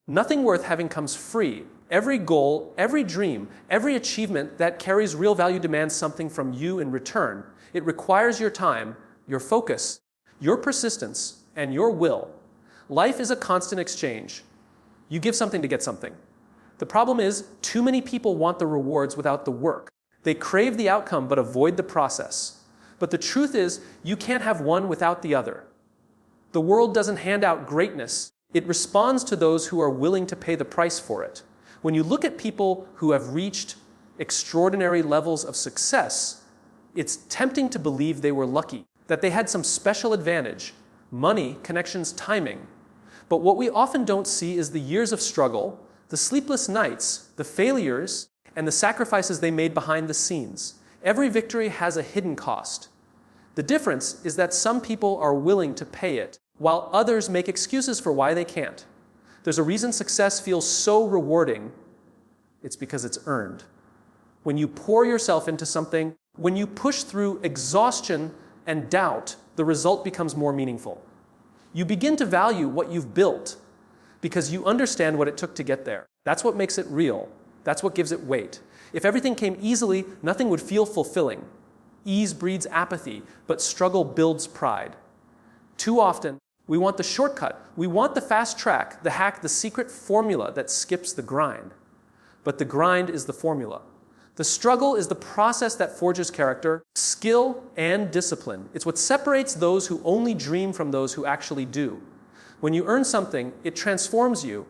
Nothing worth having comes free. Every goal, every dream, every achievement that carries real value demands something from you in return. It requires your time, your focus, your persistence, and your will. Life is a constant exchange. You give something to get something. The problem is, too many people want the rewards without the work. They crave the outcome but avoid the process. But the truth is, you can't have one without the other. The world doesn't hand out greatness. It responds to those who are willing to pay the price for it. When you look at people who have reached extraordinary levels of success, it's tempting to believe they were lucky, that they had some special advantage, money, connections, timing. But what we often don't see is the years of struggle, the sleepless nights, the failures, and the sacrifices they made behind the scenes. Every victory has a hidden cost. The difference is that some people are willing to pay it, while others make excuses for why they can't. There's a reason success feels so rewarding. It's because it's earned. When you pour yourself into something, when you push through exhaustion and doubt, the result becomes more meaningful. You begin to value what you've built because you understand what it took to get there. That's what makes it real. That's what gives it weight. If everything came easily, nothing would feel fulfilling. Ease breeds apathy, but struggle builds pride. Too often, we want the shortcut. We want the fast track, the hack, the secret formula that skips the grind. But the grind is the formula. The struggle is the process that forges character, skill, and discipline. It's what separates those who only dream from those who actually do. When you earn something, it transforms you,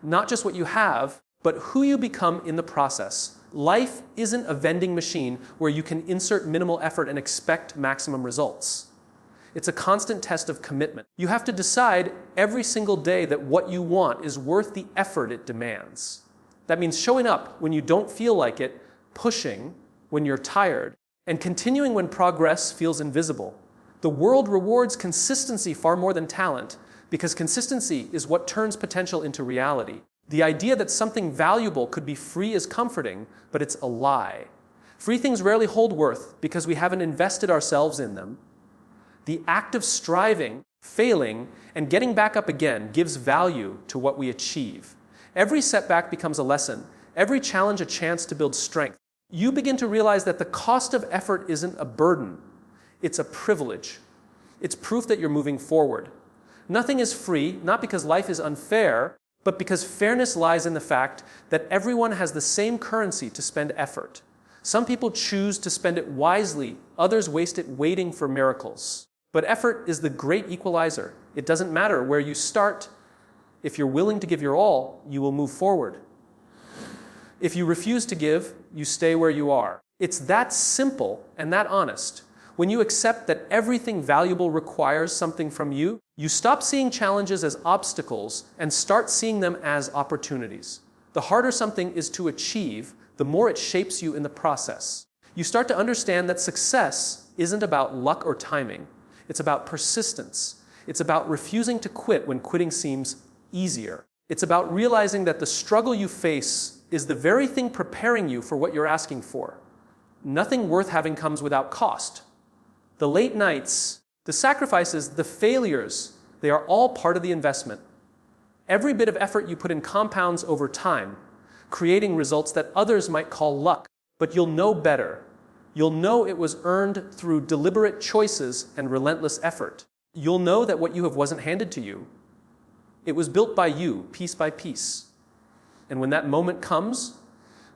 not just what you have, but who you become in the process. Life isn't a vending machine where you can insert minimal effort and expect maximum results. It's a constant test of commitment. You have to decide every single day that what you want is worth the effort it demands. That means showing up when you don't feel like it, pushing when you're tired, and continuing when progress feels invisible. The world rewards consistency far more than talent, because consistency is what turns potential into reality. The idea that something valuable could be free is comforting, but it's a lie. Free things rarely hold worth because we haven't invested ourselves in them. The act of striving, failing, and getting back up again gives value to what we achieve. Every setback becomes a lesson, every challenge a chance to build strength. You begin to realize that the cost of effort isn't a burden, it's a privilege. It's proof that you're moving forward. Nothing is free, not because life is unfair, but because fairness lies in the fact that everyone has the same currency to spend effort. Some people choose to spend it wisely, others waste it waiting for miracles. But effort is the great equalizer. It doesn't matter where you start. If you're willing to give your all, you will move forward. If you refuse to give, you stay where you are. It's that simple and that honest. When you accept that everything valuable requires something from you, you stop seeing challenges as obstacles and start seeing them as opportunities. The harder something is to achieve, the more it shapes you in the process. You start to understand that success isn't about luck or timing. It's about persistence. It's about refusing to quit when quitting seems easier. It's about realizing that the struggle you face is the very thing preparing you for what you're asking for. Nothing worth having comes without cost. The late nights, the sacrifices, the failures, they are all part of the investment. Every bit of effort you put in compounds over time, creating results that others might call luck, but you'll know better. You'll know it was earned through deliberate choices and relentless effort. You'll know that what you have wasn't handed to you. It was built by you, piece by piece. And when that moment comes,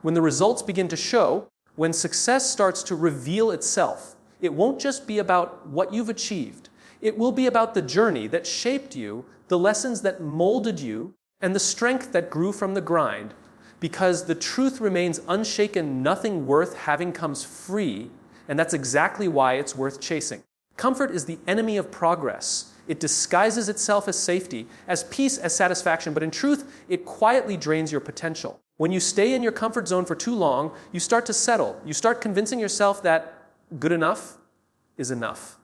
when the results begin to show, when success starts to reveal itself, it won't just be about what you've achieved. It will be about the journey that shaped you, the lessons that molded you, and the strength that grew from the grind. Because the truth remains unshaken, nothing worth having comes free, and that's exactly why it's worth chasing. Comfort is the enemy of progress. It disguises itself as safety, as peace, as satisfaction, but in truth, it quietly drains your potential. When you stay in your comfort zone for too long, you start to settle. You start convincing yourself that good enough is enough.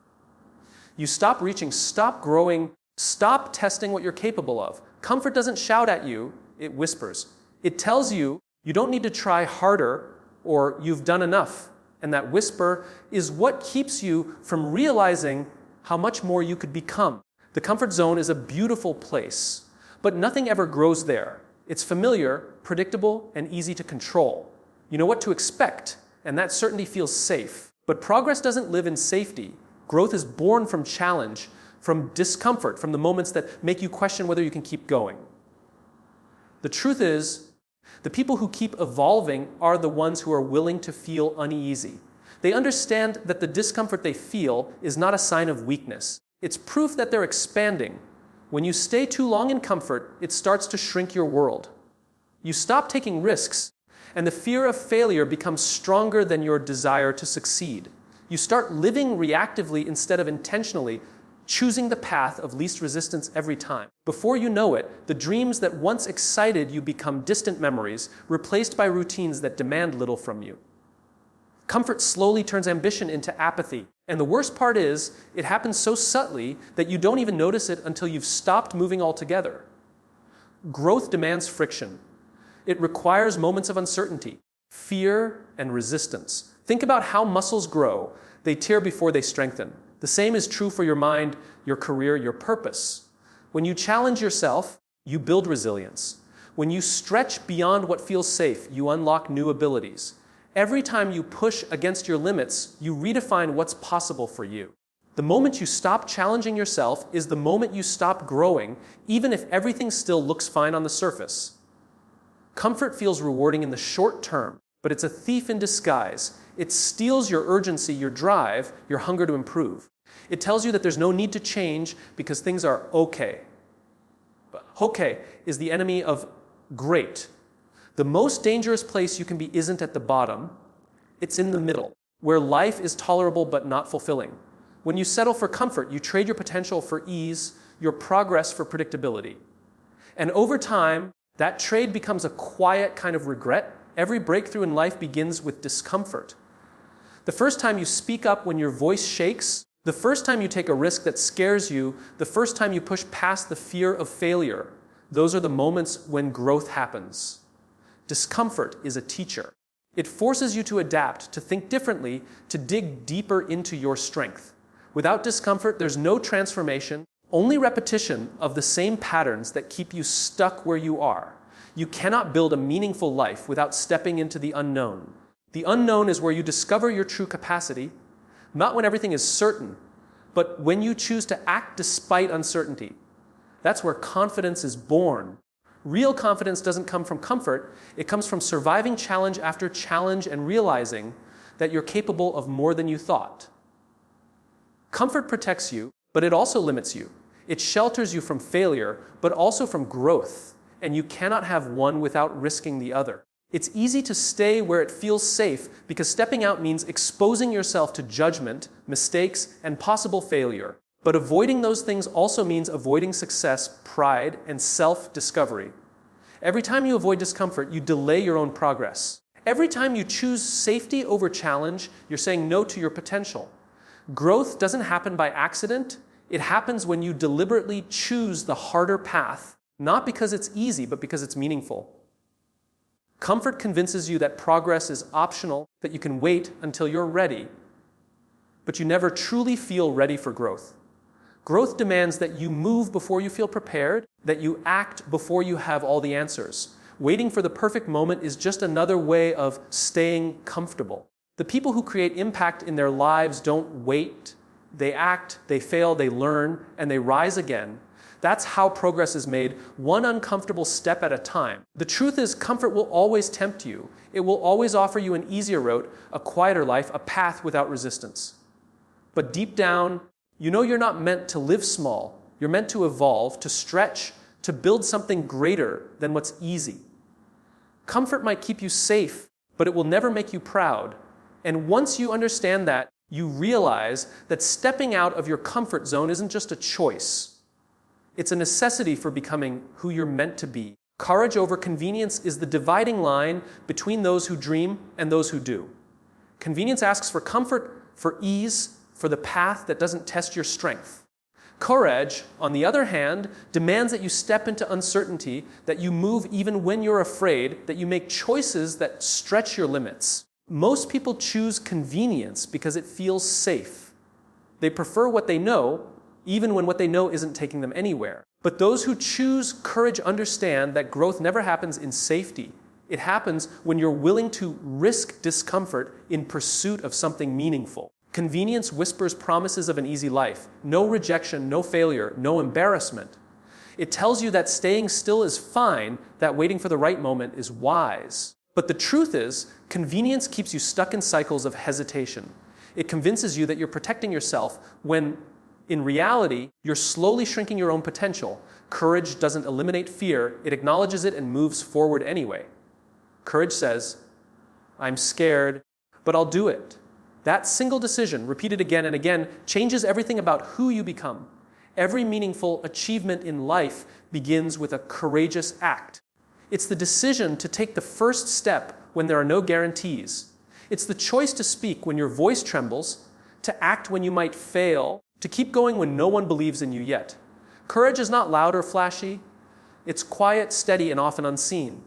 You stop reaching, stop growing, stop testing what you're capable of. Comfort doesn't shout at you, it whispers. It tells you you don't need to try harder or you've done enough. And that whisper is what keeps you from realizing how much more you could become. The comfort zone is a beautiful place, But nothing ever grows there. It's familiar, predictable, and easy to control. You know what to expect, and that certainty feels safe. But progress doesn't live in safety. Growth is born from challenge, from discomfort, from the moments that make you question whether you can keep going. The truth is, the people who keep evolving are the ones who are willing to feel uneasy. They understand that the discomfort they feel is not a sign of weakness. It's proof that they're expanding. When you stay too long in comfort, it starts to shrink your world. You stop taking risks, and the fear of failure becomes stronger than your desire to succeed. You start living reactively instead of intentionally, choosing the path of least resistance every time. Before you know it, the dreams that once excited you become distant memories, replaced by routines that demand little from you. Comfort slowly turns ambition into apathy. And the worst part is, it happens so subtly that you don't even notice it until you've stopped moving altogether. Growth demands friction. It requires moments of uncertainty, fear, and resistance. Think about how muscles grow. They tear before they strengthen. The same is true for your mind, your career, your purpose. When you challenge yourself, you build resilience. When you stretch beyond what feels safe, you unlock new abilities. Every time you push against your limits, you redefine what's possible for you. The moment you stop challenging yourself is the moment you stop growing, even if everything still looks fine on the surface. Comfort feels rewarding in the short term, but it's a thief in disguise. It steals your urgency, your drive, your hunger to improve. It tells you that there's no need to change because things are okay. But okay is the enemy of great. The most dangerous place you can be isn't at the bottom, it's in the middle, where life is tolerable but not fulfilling. When you settle for comfort, you trade your potential for ease, your progress for predictability. And over time, that trade becomes a quiet kind of regret. Every breakthrough in life begins with discomfort. The first time you speak up when your voice shakes, the first time you take a risk that scares you, the first time you push past the fear of failure, those are the moments when growth happens. Discomfort is a teacher. It forces you to adapt, to think differently, to dig deeper into your strength. Without discomfort, there's no transformation, only repetition of the same patterns that keep you stuck where you are. You cannot build a meaningful life without stepping into the unknown. The unknown is where you discover your true capacity, not when everything is certain, but when you choose to act despite uncertainty. That's where confidence is born. Real confidence doesn't come from comfort, it comes from surviving challenge after challenge and realizing that you're capable of more than you thought. Comfort protects you, but it also limits you. It shelters you from failure, but also from growth, and you cannot have one without risking the other. It's easy to stay where it feels safe because stepping out means exposing yourself to judgment, mistakes, and possible failure. But avoiding those things also means avoiding success, pride, and self-discovery. Every time you avoid discomfort, you delay your own progress. Every time you choose safety over challenge, you're saying no to your potential. Growth doesn't happen by accident. It happens when you deliberately choose the harder path, not because it's easy, but because it's meaningful. Comfort convinces you that progress is optional, that you can wait until you're ready. But you never truly feel ready for growth. Growth demands that you move before you feel prepared, that you act before you have all the answers. Waiting for the perfect moment is just another way of staying comfortable. The people who create impact in their lives don't wait. They act, they fail, they learn, and they rise again. That's how progress is made, one uncomfortable step at a time. The truth is, comfort will always tempt you. It will always offer you an easier route, a quieter life, a path without resistance. But deep down, you know you're not meant to live small. You're meant to evolve, to stretch, to build something greater than what's easy. Comfort might keep you safe, but it will never make you proud. And once you understand that, you realize that stepping out of your comfort zone isn't just a choice. It's a necessity for becoming who you're meant to be. Courage over convenience is the dividing line between those who dream and those who do. Convenience asks for comfort, for ease, for the path that doesn't test your strength. Courage, on the other hand, demands that you step into uncertainty, that you move even when you're afraid, that you make choices that stretch your limits. Most people choose convenience because it feels safe. They prefer what they know, even when what they know isn't taking them anywhere. But those who choose courage understand that growth never happens in safety. It happens when you're willing to risk discomfort in pursuit of something meaningful. Convenience whispers promises of an easy life. No rejection, no failure, no embarrassment. It tells you that staying still is fine, that waiting for the right moment is wise. But the truth is, convenience keeps you stuck in cycles of hesitation. It convinces you that you're protecting yourself when, in reality, you're slowly shrinking your own potential. Courage doesn't eliminate fear, it acknowledges it and moves forward anyway. Courage says, I'm scared, but I'll do it. That single decision, repeated again and again, changes everything about who you become. Every meaningful achievement in life begins with a courageous act. It's the decision to take the first step when there are no guarantees. It's the choice to speak when your voice trembles, to act when you might fail, to keep going when no one believes in you yet. Courage is not loud or flashy. It's quiet, steady, and often unseen.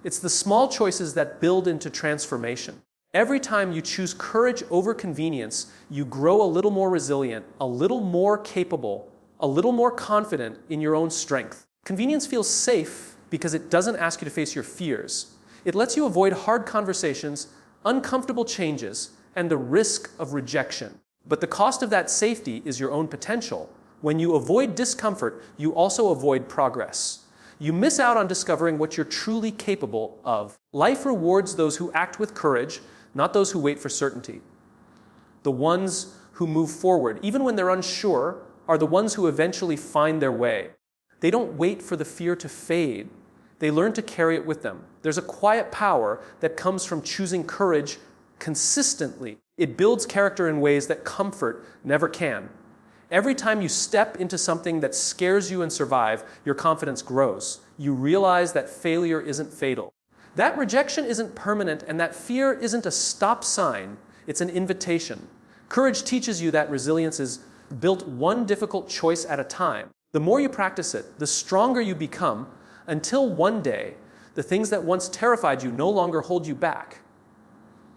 It's the small choices that build into transformation. Every time you choose courage over convenience, you grow a little more resilient, a little more capable, a little more confident in your own strength. Convenience feels safe because it doesn't ask you to face your fears. It lets you avoid hard conversations, uncomfortable changes, and the risk of rejection. But the cost of that safety is your own potential. When you avoid discomfort, you also avoid progress. You miss out on discovering what you're truly capable of. Life rewards those who act with courage, not those who wait for certainty. The ones who move forward, even when they're unsure, are the ones who eventually find their way. They don't wait for the fear to fade. They learn to carry it with them. There's a quiet power that comes from choosing courage consistently. It builds character in ways that comfort never can. Every time you step into something that scares you and survive, your confidence grows. You realize that failure isn't fatal. That rejection isn't permanent, and that fear isn't a stop sign. It's an invitation. Courage teaches you that resilience is built one difficult choice at a time. The more you practice it, the stronger you become, until one day, the things that once terrified you no longer hold you back.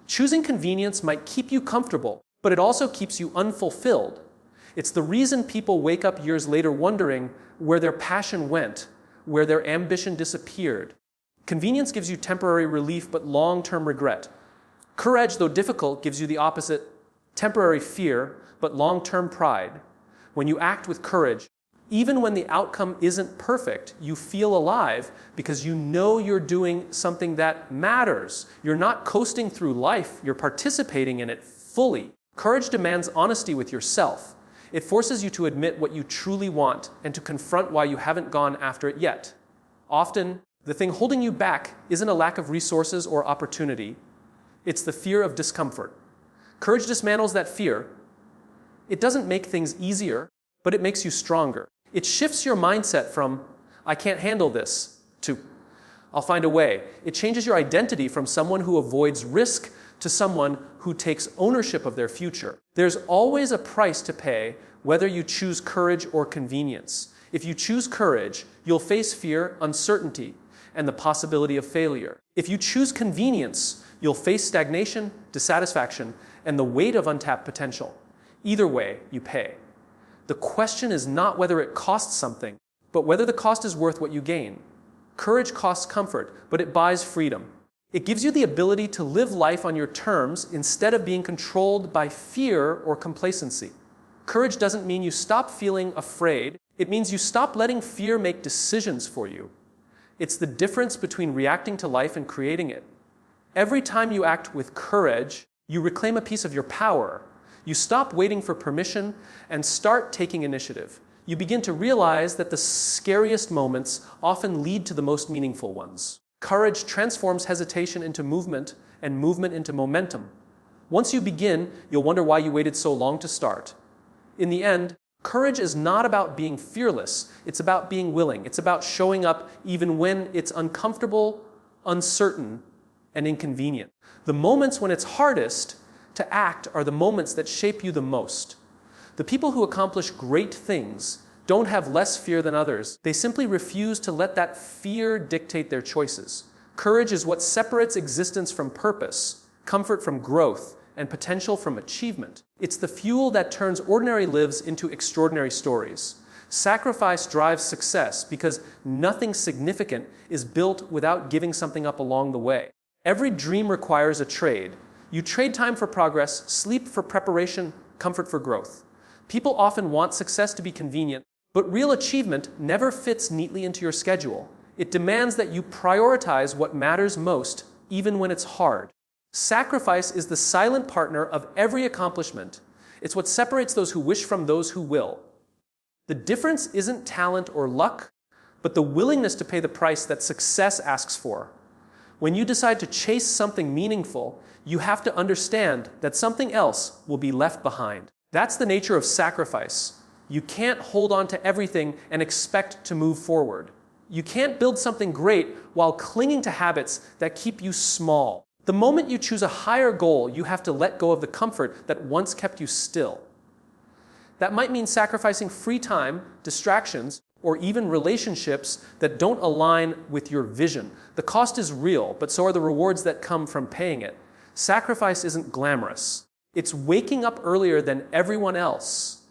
Choosing convenience might keep you comfortable, but it also keeps you unfulfilled. It's the reason people wake up years later wondering where their passion went, where their ambition disappeared. Convenience gives you temporary relief but long-term regret. Courage, though difficult, gives you the opposite: temporary fear but long-term pride. When you act with courage, even when the outcome isn't perfect, you feel alive because you know you're doing something that matters. You're not coasting through life, you're participating in it fully. Courage demands honesty with yourself. It forces you to admit what you truly want and to confront why you haven't gone after it yet. Often, the thing holding you back isn't a lack of resources or opportunity. It's the fear of discomfort. Courage dismantles that fear. It doesn't make things easier, but it makes you stronger. It shifts your mindset from, I can't handle this, to, I'll find a way. It changes your identity from someone who avoids risk to someone who takes ownership of their future. There's always a price to pay, whether you choose courage or convenience. If you choose courage, you'll face fear, uncertainty, and the possibility of failure. If you choose convenience, you'll face stagnation, dissatisfaction, and the weight of untapped potential. Either way, you pay. The question is not whether it costs something, but whether the cost is worth what you gain. Courage costs comfort, but it buys freedom. It gives you the ability to live life on your terms instead of being controlled by fear or complacency. Courage doesn't mean you stop feeling afraid. It means you stop letting fear make decisions for you. It's the difference between reacting to life and creating it. Every time you act with courage, you reclaim a piece of your power. You stop waiting for permission and start taking initiative. You begin to realize that the scariest moments often lead to the most meaningful ones. Courage transforms hesitation into movement and movement into momentum. Once you begin, you'll wonder why you waited so long to start. In the end, courage is not about being fearless. It's about being willing. It's about showing up even when it's uncomfortable, uncertain, and inconvenient. The moments when it's hardest to act are the moments that shape you the most. The people who accomplish great things don't have less fear than others. They simply refuse to let that fear dictate their choices. Courage is what separates existence from purpose, comfort from growth, and potential from achievement. It's the fuel that turns ordinary lives into extraordinary stories. Sacrifice drives success because nothing significant is built without giving something up along the way. Every dream requires a trade. You trade time for progress, sleep for preparation, comfort for growth. People often want success to be convenient, but real achievement never fits neatly into your schedule. It demands that you prioritize what matters most, even when it's hard. Sacrifice is the silent partner of every accomplishment. It's what separates those who wish from those who will. The difference isn't talent or luck, but the willingness to pay the price that success asks for. When you decide to chase something meaningful, you have to understand that something else will be left behind. That's the nature of sacrifice. You can't hold on to everything and expect to move forward. You can't build something great while clinging to habits that keep you small. The moment you choose a higher goal, you have to let go of the comfort that once kept you still. That might mean sacrificing free time, distractions, or even relationships that don't align with your vision. The cost is real, but so are the rewards that come from paying it. Sacrifice isn't glamorous. It's waking up earlier than everyone else.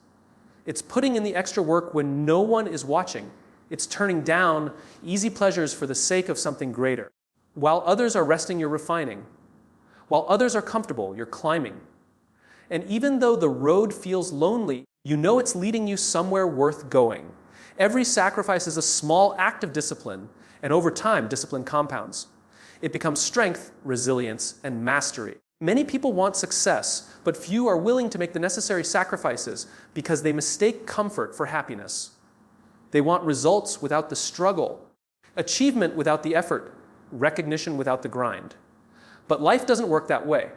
It's putting in the extra work when no one is watching. It's turning down easy pleasures for the sake of something greater. While others are resting, you're refining. While others are comfortable, you're climbing. And even though the road feels lonely, you know it's leading you somewhere worth going. Every sacrifice is a small act of discipline, and over time, discipline compounds. It becomes strength, resilience, and mastery. Many people want success, but few are willing to make the necessary sacrifices because they mistake comfort for happiness. They want results without the struggle, achievement without the effort, recognition without the grind. But life doesn't work that way.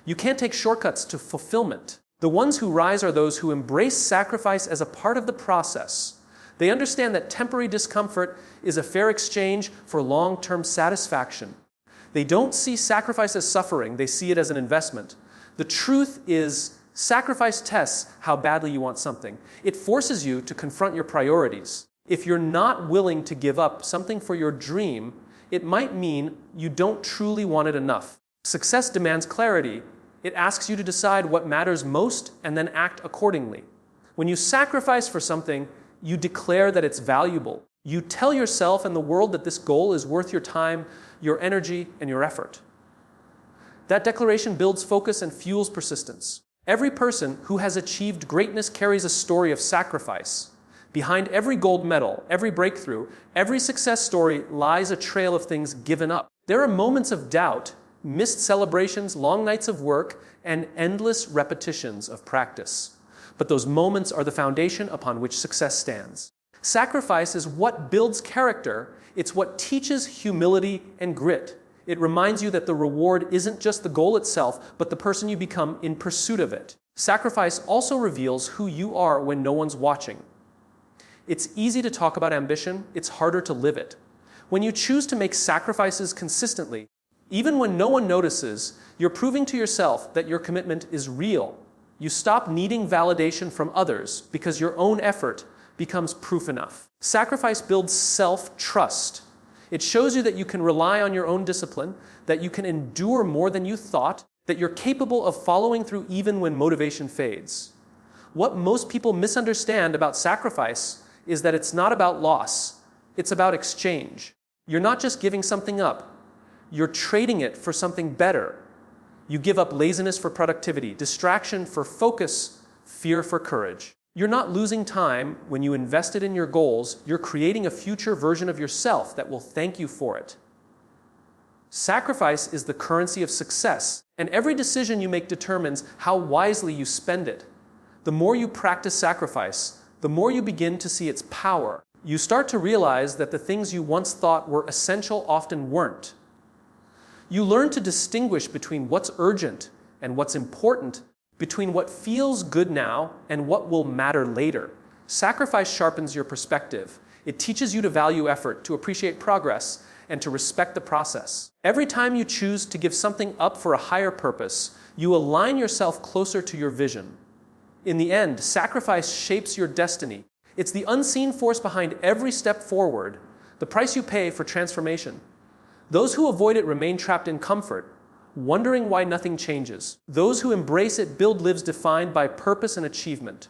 You can't take shortcuts to fulfillment. The ones who rise are those who embrace sacrifice as a part of the process. They understand that temporary discomfort is a fair exchange for long-term satisfaction. They don't see sacrifice as suffering, they see it as an investment. The truth is, sacrifice tests how badly you want something. It forces you to confront your priorities. If you're not willing to give up something for your dream, it might mean you don't truly want it enough. Success demands clarity. It asks you to decide what matters most and then act accordingly. When you sacrifice for something, you declare that it's valuable. You tell yourself and the world that this goal is worth your time, your energy, and your effort. That declaration builds focus and fuels persistence. Every person who has achieved greatness carries a story of sacrifice. Behind every gold medal, every breakthrough, every success story lies a trail of things given up. There are moments of doubt, missed celebrations, long nights of work, and endless repetitions of practice. But those moments are the foundation upon which success stands. Sacrifice is what builds character. It's what teaches humility and grit. It reminds you that the reward isn't just the goal itself, but the person you become in pursuit of it. Sacrifice also reveals who you are when no one's watching. It's easy to talk about ambition, it's harder to live it. When you choose to make sacrifices consistently, even when no one notices, you're proving to yourself that your commitment is real. You stop needing validation from others because your own effort becomes proof enough. Sacrifice builds self-trust. It shows you that you can rely on your own discipline, that you can endure more than you thought, that you're capable of following through even when motivation fades. What most people misunderstand about sacrifice is that it's not about loss, it's about exchange. You're not just giving something up, you're trading it for something better. You give up laziness for productivity, distraction for focus, fear for courage. You're not losing time when you invest it in your goals, you're creating a future version of yourself that will thank you for it. Sacrifice is the currency of success, and every decision you make determines how wisely you spend it. The more you practice sacrifice, the more you begin to see its power. You start to realize that the things you once thought were essential often weren't. You learn to distinguish between what's urgent and what's important, between what feels good now and what will matter later. Sacrifice sharpens your perspective. It teaches you to value effort, to appreciate progress, and to respect the process. Every time you choose to give something up for a higher purpose, you align yourself closer to your vision. In the end, sacrifice shapes your destiny. It's the unseen force behind every step forward, the price you pay for transformation. Those who avoid it remain trapped in comfort, wondering why nothing changes. Those who embrace it build lives defined by purpose and achievement.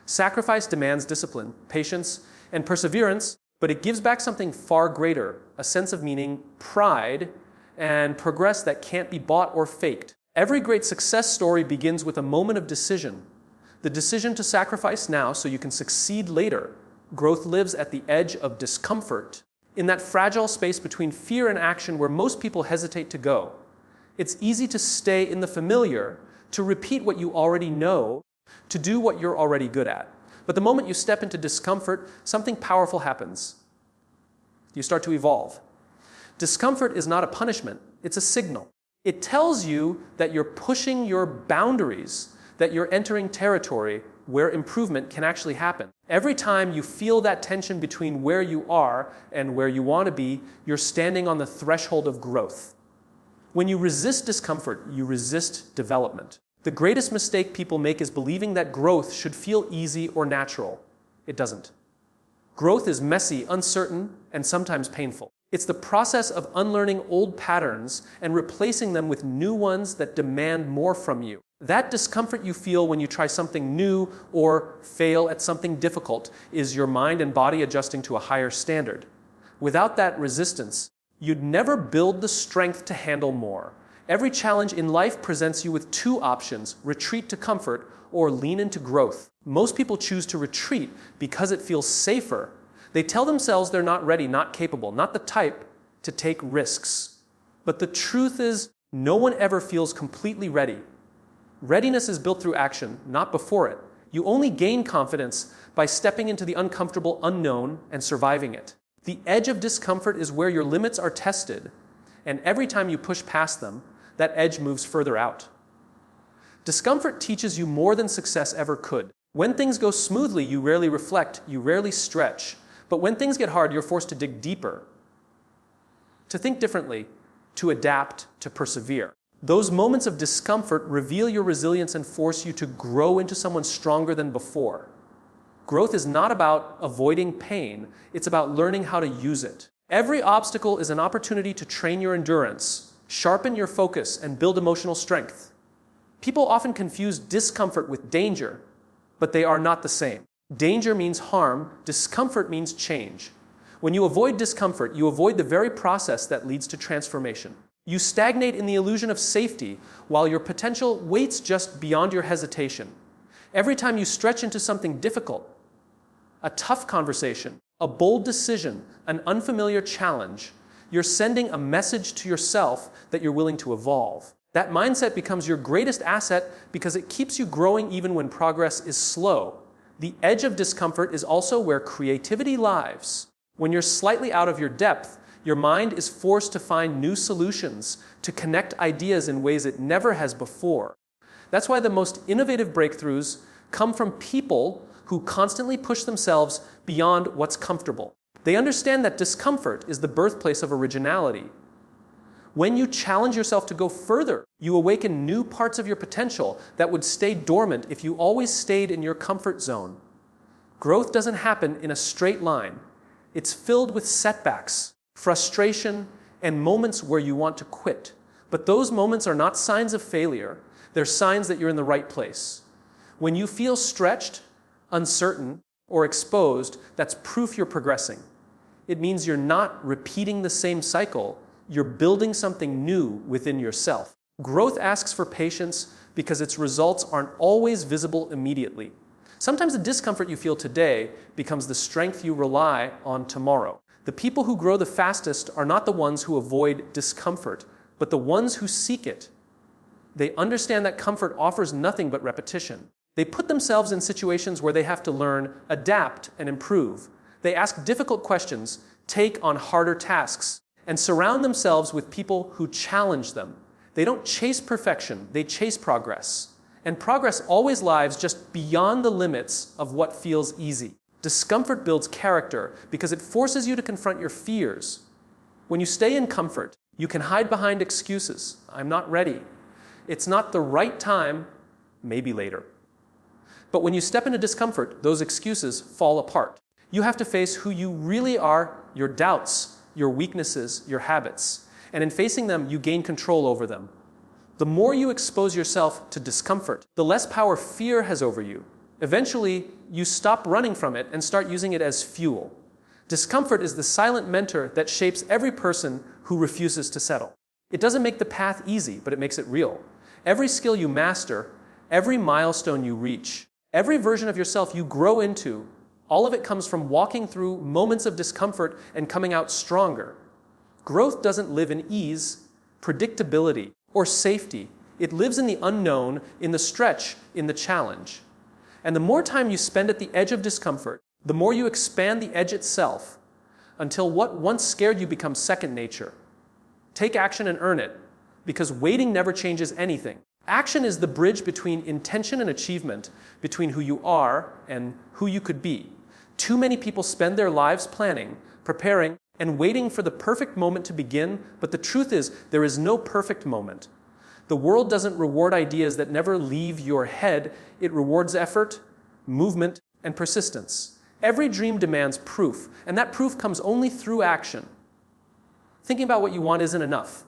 Sacrifice demands discipline, patience, and perseverance, but it gives back something far greater, a sense of meaning, pride, and progress that can't be bought or faked. Every great success story begins with a moment of decision. The decision to sacrifice now so you can succeed later. Growth lives at the edge of discomfort, in that fragile space between fear and action where most people hesitate to go. It's easy to stay in the familiar, to repeat what you already know, to do what you're already good at. But the moment you step into discomfort, something powerful happens. You start to evolve. Discomfort is not a punishment, it's a signal. It tells you that you're pushing your boundaries, that you're entering territory where improvement can actually happen. Every time you feel that tension between where you are and where you want to be, you're standing on the threshold of growth. When you resist discomfort, you resist development. The greatest mistake people make is believing that growth should feel easy or natural. It doesn't. Growth is messy, uncertain, and sometimes painful. It's the process of unlearning old patterns and replacing them with new ones that demand more from you. That discomfort you feel when you try something new or fail at something difficult is your mind and body adjusting to a higher standard. Without that resistance, you'd never build the strength to handle more. Every challenge in life presents you with two options: retreat to comfort or lean into growth. Most people choose to retreat because it feels safer. They tell themselves they're not ready, not capable, not the type to take risks. But the truth is, no one ever feels completely ready. Readiness is built through action, not before it. You only gain confidence by stepping into the uncomfortable unknown and surviving it. The edge of discomfort is where your limits are tested, and every time you push past them, that edge moves further out. Discomfort teaches you more than success ever could. When things go smoothly, you rarely reflect, you rarely stretch. But when things get hard, you're forced to dig deeper, to think differently, to adapt, to persevere. Those moments of discomfort reveal your resilience and force you to grow into someone stronger than before. Growth is not about avoiding pain, it's about learning how to use it. Every obstacle is an opportunity to train your endurance, sharpen your focus, and build emotional strength. People often confuse discomfort with danger, but they are not the same. Danger means harm, discomfort means change. When you avoid discomfort, you avoid the very process that leads to transformation. You stagnate in the illusion of safety while your potential waits just beyond your hesitation. Every time you stretch into something difficult, a tough conversation, a bold decision, an unfamiliar challenge, you're sending a message to yourself that you're willing to evolve. That mindset becomes your greatest asset because it keeps you growing even when progress is slow. The edge of discomfort is also where creativity lives. When you're slightly out of your depth, your mind is forced to find new solutions, to connect ideas in ways it never has before. That's why the most innovative breakthroughs come from people who constantly push themselves beyond what's comfortable. They understand that discomfort is the birthplace of originality. When you challenge yourself to go further, you awaken new parts of your potential that would stay dormant if you always stayed in your comfort zone. Growth doesn't happen in a straight line. It's filled with setbacks, frustration, and moments where you want to quit. But those moments are not signs of failure. They're signs that you're in the right place. When you feel stretched, uncertain, or exposed, that's proof you're progressing. It means you're not repeating the same cycle. You're building something new within yourself. Growth asks for patience because its results aren't always visible immediately. Sometimes the discomfort you feel today becomes the strength you rely on tomorrow. The people who grow the fastest are not the ones who avoid discomfort, but the ones who seek it. They understand that comfort offers nothing but repetition. They put themselves in situations where they have to learn, adapt, and improve. They ask difficult questions, take on harder tasks, and surround themselves with people who challenge them. They don't chase perfection, they chase progress. And progress always lies just beyond the limits of what feels easy. Discomfort builds character because it forces you to confront your fears. When you stay in comfort, you can hide behind excuses. I'm not ready. It's not the right time, maybe later. But when you step into discomfort, those excuses fall apart. You have to face who you really are, your doubts, your weaknesses, your habits. And in facing them, you gain control over them. The more you expose yourself to discomfort, the less power fear has over you. Eventually, you stop running from it and start using it as fuel. Discomfort is the silent mentor that shapes every person who refuses to settle. It doesn't make the path easy, but it makes it real. Every skill you master, every milestone you reach, every version of yourself you grow into, all of it comes from walking through moments of discomfort and coming out stronger. Growth doesn't live in ease, predictability, or safety. It lives in the unknown, in the stretch, in the challenge. And the more time you spend at the edge of discomfort, the more you expand the edge itself, until what once scared you becomes second nature. Take action and earn it, because waiting never changes anything. Action is the bridge between intention and achievement, between who you are and who you could be. Too many people spend their lives planning, preparing, and waiting for the perfect moment to begin, but the truth is, there is no perfect moment. The world doesn't reward ideas that never leave your head. It rewards effort, movement, and persistence. Every dream demands proof, and that proof comes only through action. Thinking about what you want isn't enough.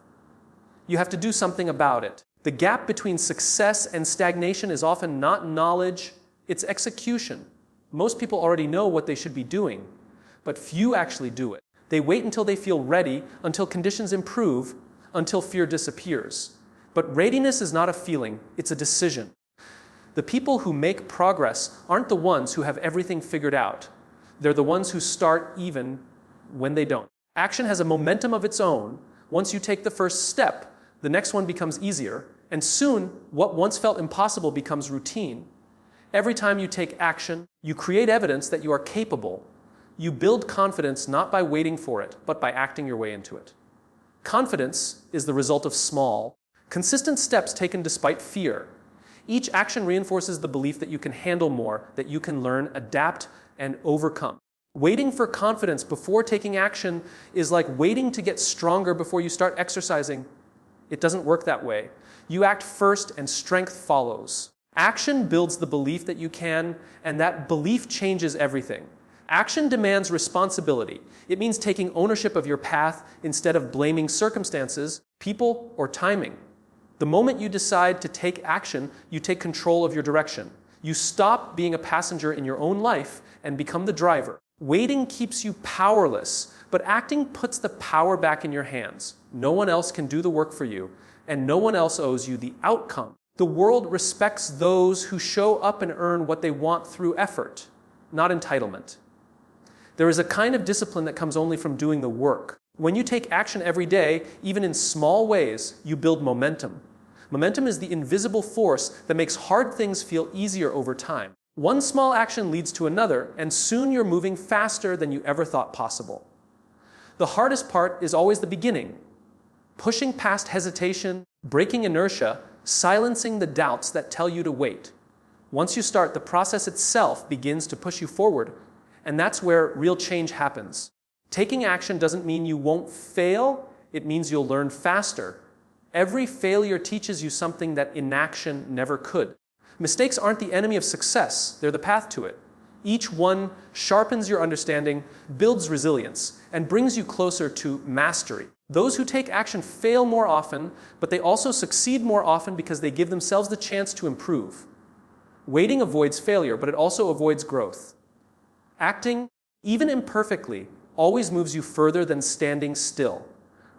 You have to do something about it. The gap between success and stagnation is often not knowledge, it's execution. Most people already know what they should be doing, but few actually do it. They wait until they feel ready, until conditions improve, until fear disappears. But readiness is not a feeling, it's a decision. The people who make progress aren't the ones who have everything figured out. They're the ones who start even when they don't. Action has a momentum of its own. Once you take the first step, the next one becomes easier, and soon what once felt impossible becomes routine. Every time you take action, you create evidence that you are capable. You build confidence not by waiting for it, but by acting your way into it. Confidence is the result of small, consistent steps taken despite fear. Each action reinforces the belief that you can handle more, that you can learn, adapt, and overcome. Waiting for confidence before taking action is like waiting to get stronger before you start exercising. It doesn't work that way. You act first and strength follows. Action builds the belief that you can, and that belief changes everything. Action demands responsibility. It means taking ownership of your path instead of blaming circumstances, people, or timing. The moment you decide to take action, you take control of your direction. You stop being a passenger in your own life and become the driver. Waiting keeps you powerless, but acting puts the power back in your hands. No one else can do the work for you, and no one else owes you the outcome. The world respects those who show up and earn what they want through effort, not entitlement. There is a kind of discipline that comes only from doing the work. When you take action every day, even in small ways, you build momentum. Momentum is the invisible force that makes hard things feel easier over time. One small action leads to another, and soon you're moving faster than you ever thought possible. The hardest part is always the beginning. Pushing past hesitation, breaking inertia, silencing the doubts that tell you to wait. Once you start, the process itself begins to push you forward, and that's where real change happens. Taking action doesn't mean you won't fail, it means you'll learn faster. Every failure teaches you something that inaction never could. Mistakes aren't the enemy of success, they're the path to it. Each one sharpens your understanding, builds resilience, and brings you closer to mastery. Those who take action fail more often, but they also succeed more often because they give themselves the chance to improve. Waiting avoids failure, but it also avoids growth. Acting, even imperfectly, always moves you further than standing still.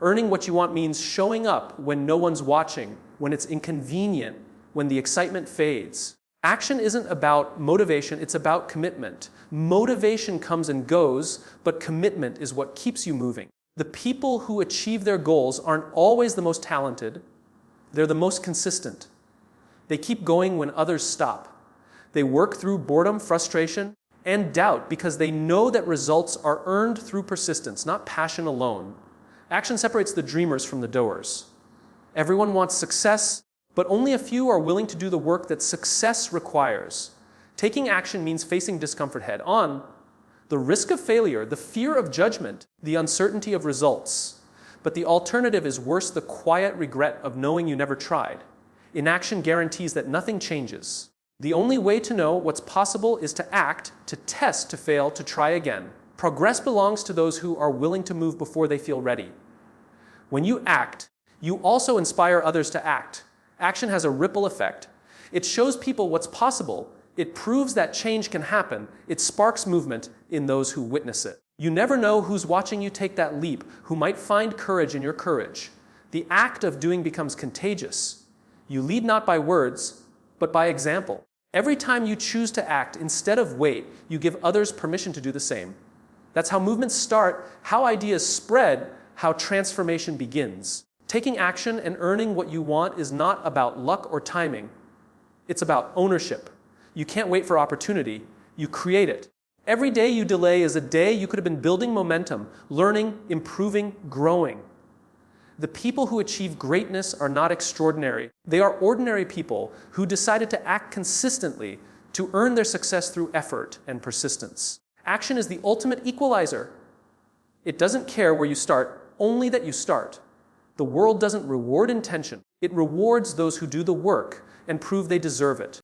Earning what you want means showing up when no one's watching, when it's inconvenient, when the excitement fades. Action isn't about motivation, it's about commitment. Motivation comes and goes, but commitment is what keeps you moving. The people who achieve their goals aren't always the most talented, they're the most consistent. They keep going when others stop. They work through boredom, frustration, and doubt because they know that results are earned through persistence, not passion alone. Action separates the dreamers from the doers. Everyone wants success, but only a few are willing to do the work that success requires. Taking action means facing discomfort head on, the risk of failure, the fear of judgment, the uncertainty of results. But the alternative is worse, the quiet regret of knowing you never tried. Inaction guarantees that nothing changes. The only way to know what's possible is to act, to test, to fail, to try again. Progress belongs to those who are willing to move before they feel ready. When you act, you also inspire others to act. Action has a ripple effect. It shows people what's possible, It proves that change can happen. It sparks movement in those who witness it. You never know who's watching you take that leap, who might find courage in your courage. The act of doing becomes contagious. You lead not by words, but by example. Every time you choose to act instead of wait, you give others permission to do the same. That's how movements start, how ideas spread, how transformation begins. Taking action and earning what you want is not about luck or timing. It's about ownership. You can't wait for opportunity. You create it. Every day you delay is a day you could have been building momentum, learning, improving, growing. The people who achieve greatness are not extraordinary. They are ordinary people who decided to act consistently to earn their success through effort and persistence. Action is the ultimate equalizer. It doesn't care where you start, only that you start. The world doesn't reward intention. It rewards those who do the work and prove they deserve it.